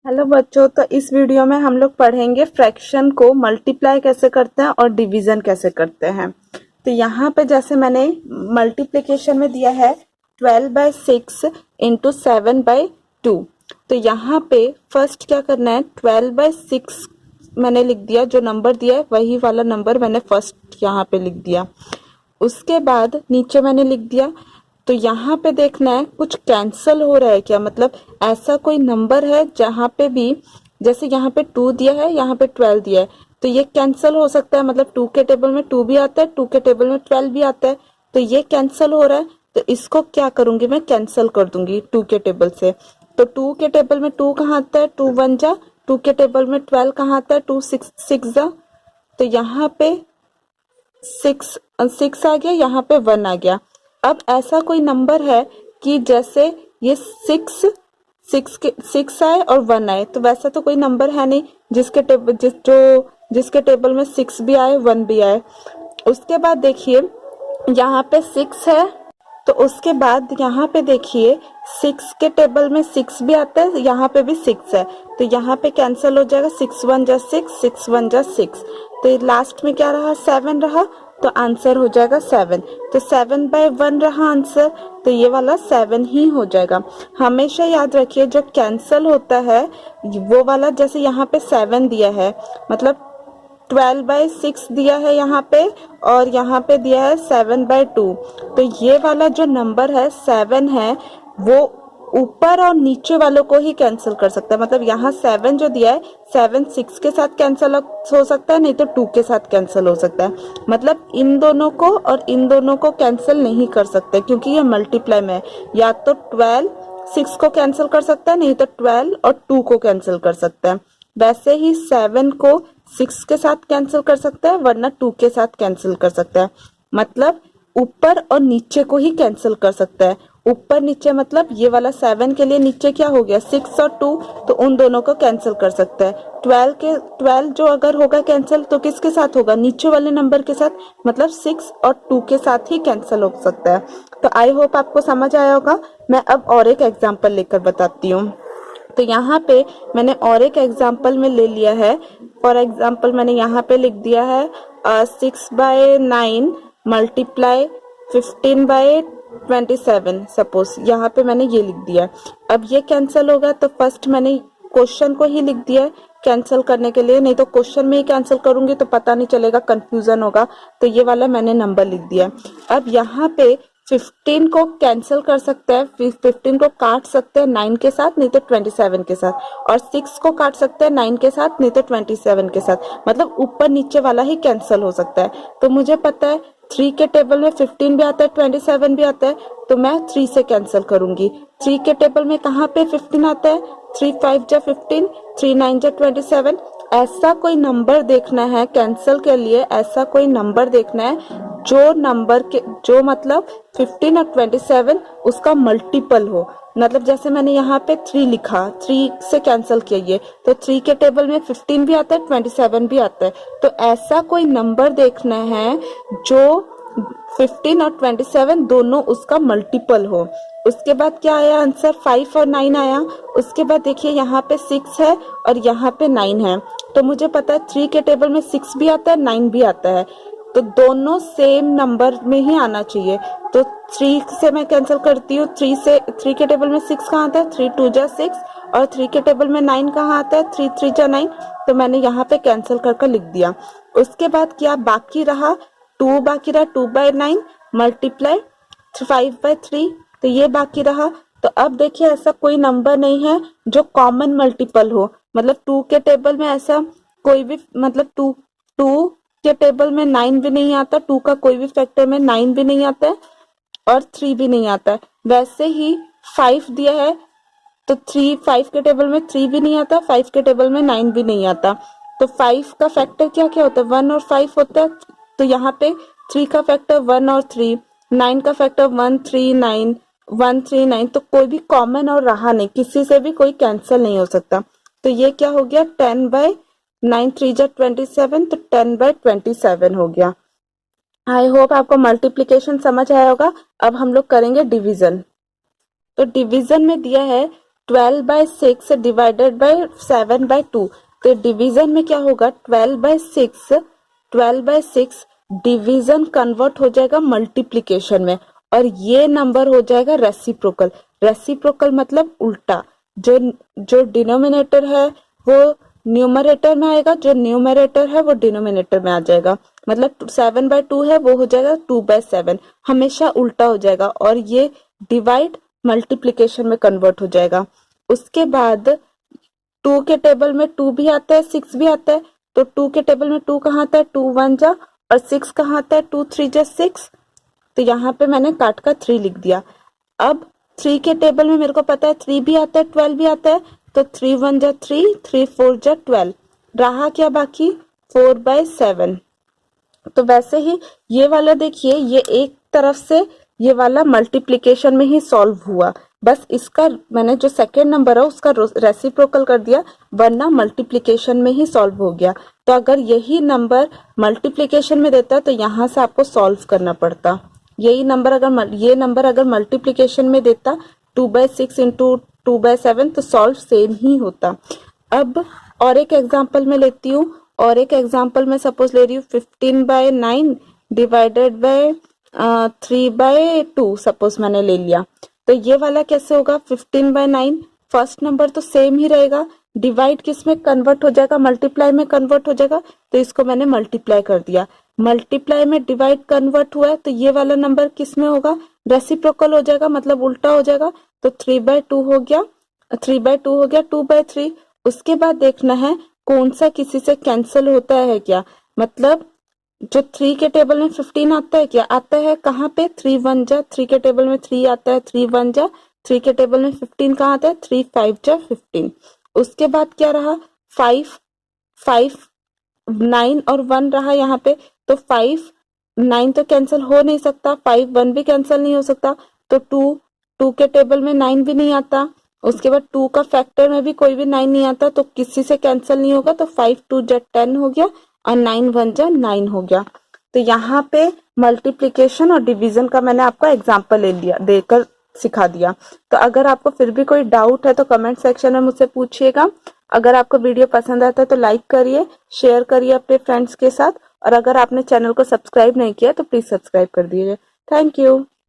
Hello बच्चों, तो इस वीडियो में हम लोग पढ़ेंगे फ्रैक्शन को मल्टीप्लाई कैसे करते हैं और डिवीजन कैसे करते हैं। तो यहाँ पे जैसे मैंने मल्टीप्लिकेशन में दिया है 12/6 इंटू 7/2। तो यहाँ पे फर्स्ट क्या करना है, 12/6 मैंने लिख दिया, जो नंबर दिया है वही वाला नंबर मैंने फर्स्ट यहाँ पे लिख दिया। उसके बाद नीचे मैंने लिख दिया। तो यहाँ पे देखना है कुछ कैंसल हो रहा है क्या, मतलब ऐसा कोई नंबर है जहाँ पे भी, जैसे यहाँ पे 2 दिया है, यहाँ पे 12 दिया है, तो ये कैंसल हो सकता है। मतलब 2 के टेबल में 2 भी आता है, 2 के टेबल में 12 भी आता है, तो ये कैंसल हो रहा है। तो इसको क्या करूंगी, मैं कैंसल कर दूंगी 2 के टेबल से। तो 2 के टेबल में 2 कहाँ आता है, 2 1 जा। 2 के टेबल में 12 कहाँ आता है, 2 6 जा। तो यहाँ पे 6 आ गया, यहाँ पे 1 आ गया। अब ऐसा कोई नंबर है कि जैसे ये 6 आए और 1 आए, तो वैसा तो कोई नंबर है नहीं जिसके टेबल में 6 भी आए 1 भी आए। उसके बाद देखिए यहाँ पे 6 है, तो उसके बाद यहाँ पे देखिए 6 के टेबल में 6 भी आता है, यहाँ पे भी 6 है, तो यहाँ पे कैंसिल हो जाएगा। 6 1 जा 6, 6 1 जा 6, तो लास्ट में क्या रहा, 7 रहा, तो आंसर हो जाएगा 7। तो 7/1 रहा आंसर, तो ये वाला 7 ही हो जाएगा। हमेशा याद रखिए जो कैंसिल होता है वो वाला, जैसे यहाँ पे 7 दिया है, मतलब 12/6 दिया है यहाँ पे, और यहाँ पे दिया है 7/2। तो ये वाला जो नंबर है 7 है, वो ऊपर और नीचे वालों को ही कैंसिल कर सकता है। मतलब यहाँ 7 जो दिया है, 7 6 के साथ कैंसिल हो सकता है, नहीं तो 2 के साथ कैंसिल हो सकता है। मतलब इन दोनों को और इन दोनों को कैंसिल नहीं कर सकते, क्योंकि ये मल्टीप्लाई में है। या तो 12 6 को कैंसिल कर सकता है, नहीं तो 12 और 2 को कैंसिल कर सकता है। वैसे ही 7 को 6 के साथ कैंसिल कर सकता है, वरना 2 के साथ कैंसिल कर सकता है। मतलब ऊपर और नीचे को ही कैंसिल कर सकता है। ऊपर नीचे मतलब ये वाला 7 के लिए नीचे क्या हो गया, 6 और 2, तो उन दोनों को कैंसिल कर सकता है। 12 जो अगर होगा कैंसिल, तो किसके साथ होगा, नीचे वाले नंबर के साथ, मतलब 6 और 2 के साथ ही कैंसिल हो सकता है। तो आई होप आपको समझ आया होगा। मैं अब और एक एग्जाम्पल लेकर बताती हूँ। तो यहाँ पे मैंने और एक एग्जाम्पल में ले लिया है। फॉर एग्जाम्पल मैंने यहाँ पे लिख दिया है 6/9 मल्टीप्लाई 15/27। सपोज यहाँ पे मैंने ये लिख दिया है। अब ये कैंसिल होगा, तो फर्स्ट मैंने क्वेश्चन को ही लिख दिया है कैंसिल करने के लिए, नहीं तो क्वेश्चन में ही कैंसिल करूंगी तो पता नहीं चलेगा, कंफ्यूजन होगा। तो ये वाला मैंने नंबर लिख दिया है। अब यहाँ पे 15 को कैंसिल कर सकते हैं, 15 को काट सकते हैं 9 के साथ, नहीं तो 27 के साथ, और 6 को काट सकते हैं 9 के साथ, नहीं तो 27 के साथ। मतलब ऊपर नीचे वाला ही कैंसिल हो सकता है। तो मुझे पता है 3 के टेबल में 15 भी आता है, 27 भी आता है, तो मैं 3 से कैंसिल करूंगी। 3 के टेबल में कहाँ पे 15 आता है, 3 5 जा 15, 3 9 जा 27। ऐसा कोई नंबर देखना है कैंसिल के लिए, ऐसा कोई नंबर देखना है जो नंबर के, जो मतलब 15 और 27 उसका मल्टीपल हो। मतलब जैसे मैंने यहाँ पे 3 लिखा, 3 से कैंसिल किया ये, तो 3 के टेबल में 15 भी आता है, 27 भी आता है। तो ऐसा कोई नंबर देखना है जो 15 और 27 दोनों उसका मल्टीपल हो। उसके बाद क्या आया आंसर, 5 और 9 आया। उसके बाद देखिए यहाँ पे 6 है और यहाँ पे 9 है, तो मुझे पता है 3 के टेबल में 6 भी आता है, 9 भी आता है, तो दोनों सेम नंबर में ही आना चाहिए। तो 3 से मैं कैंसिल करती हूँ। 3 के टेबल में 6 कहाँ आता है, 3 2 जा 6, और 3 के टेबल में 9 कहाँ आता है, 3 3 जा 9। तो मैंने यहाँ पे कैंसिल कर लिख दिया। उसके बाद क्या बाकी रहा, 2 बाकी रहा, 2/9 मल्टीप्लाई 5/3, तो ये बाकी रहा। तो अब देखिए ऐसा कोई नंबर नहीं है जो कॉमन मल्टीपल हो। मतलब 2 के टेबल में ऐसा कोई भी, मतलब 2 के टेबल में 9 भी नहीं आता, 2 का कोई भी फैक्टर में 9 भी नहीं आता है, और 3 भी नहीं आता है। वैसे ही 5 दिया है, तो 5 के टेबल में 3 भी नहीं आता, 5 के टेबल में 9 भी नहीं आता। तो 5 का फैक्टर क्या क्या होता है, 1 और 5 होता है। तो यहाँ पे 3 का फैक्टर 1 और 3, 9 का फैक्टर 1 3 9, 1 3 9। तो कोई भी कॉमन और रहा नहीं, किसी से भी कोई कैंसिल नहीं हो सकता। तो ये क्या हो गया, 10/9 3 जा 27, तो 10/27 हो गया। आई होप आपको मल्टीप्लिकेशन समझ आया होगा। अब हम लोग करेंगे डिवीजन। तो डिवीजन में दिया है 12/6 डिवाइडेड बाय 7/2। तो डिवीजन में क्या होगा, 12/6 डिवीजन कन्वर्ट हो जाएगा मल्टीप्लीकेशन में, और ये नंबर हो जाएगा रेसिप्रोकल। रेसिप्रोकल मतलब उल्टा, जो जो डिनोमिनेटर है वो न्यूमरेटर में आएगा, जो न्यूमरेटर है वो डिनोमिनेटर में आ जाएगा। मतलब 7/2 है वो हो जाएगा 2/7, हमेशा उल्टा हो जाएगा, और ये डिवाइड मल्टीप्लीकेशन में कन्वर्ट हो जाएगा। उसके बाद 2 के टेबल में 2 भी आता है, 6 भी आता है। तो 2 के टेबल में 2 कहाँ आता है, 2 1 जा, और 6 कहाँ आता है, 2 3 जा 6। तो यहाँ पे मैंने काट का 3 लिख दिया। अब 3 के टेबल में मेरे को पता है 3 भी आता है, 12 भी आता है। तो 3 1 जा 3, 3 4 जा 12, रहा क्या बाकी, 4/7। तो वैसे ही ये वाला देखिए, ये एक तरफ से ये वाला मल्टीप्लिकेशन में ही सॉल्व हुआ, बस इसका मैंने जो सेकेंड नंबर है उसका रेसिप्रोकल कर दिया, वरना मल्टीप्लिकेशन में ही सॉल्व हो गया। तो अगर यही नंबर मल्टीप्लिकेशन में देता तो यहाँ से आपको सॉल्व करना पड़ता। यही नंबर अगर ये नंबर अगर मल्टीप्लिकेशन में देता 2/6 इंटू 2/7, तो सॉल्व सेम ही होता। अब और एक एग्जाम्पल में लेती हूँ, और एक एग्जाम्पल में सपोज ले रही हूँ 15/9 डिवाइडेड बाय 3/2, सपोज मैंने ले लिया। तो ये वाला कैसे होगा, 15/9 फर्स्ट नंबर तो सेम ही रहेगा, डिवाइड किस में कन्वर्ट हो जाएगा, मल्टीप्लाई में कन्वर्ट हो जाएगा। तो इसको मैंने मल्टीप्लाई कर दिया, मल्टीप्लाई में डिवाइड कन्वर्ट हुआ है, तो ये वाला नंबर किस में होगा, रेसिप्रोकल हो जाएगा, मतलब उल्टा हो जाएगा। तो 3/2 हो गया, 3/2 हो गया 2/3। उसके बाद देखना है कौन सा किसी से कैंसिल होता है क्या, मतलब जो 3 के टेबल में 15 आता है क्या, आता है कहाँ पे, 3 1 जा, 3 के टेबल में 3 आता है, 3 1 जा, 3 के टेबल में 15 कहाँ आता है, 3 5 जा 15। उसके बाद क्या रहा, 5 5 9 और 1 रहा यहाँ पे। तो 5 9 तो कैंसिल हो नहीं सकता, 5 1 भी कैंसिल नहीं हो सकता। तो 2 के टेबल में 9 भी नहीं आता। उसके बाद 2 का फैक्टर में भी कोई भी 9 नहीं आता, तो किसी से कैंसिल नहीं होगा। तो 5 2 जा 10 हो गया, और 9 1 जा 9 हो गया। तो यहाँ पे मल्टीप्लिकेशन और डिवीजन का मैंने आपको एग्जाम्पल ले लिया, देकर सिखा दिया। तो अगर आपको फिर भी कोई डाउट है तो कमेंट सेक्शन में मुझसे पूछिएगा। अगर आपको वीडियो पसंद आता है तो लाइक करिए, शेयर करिए अपने फ्रेंड्स के साथ, और अगर आपने चैनल को सब्सक्राइब नहीं किया तो प्लीज सब्सक्राइब कर दीजिए। Thank you.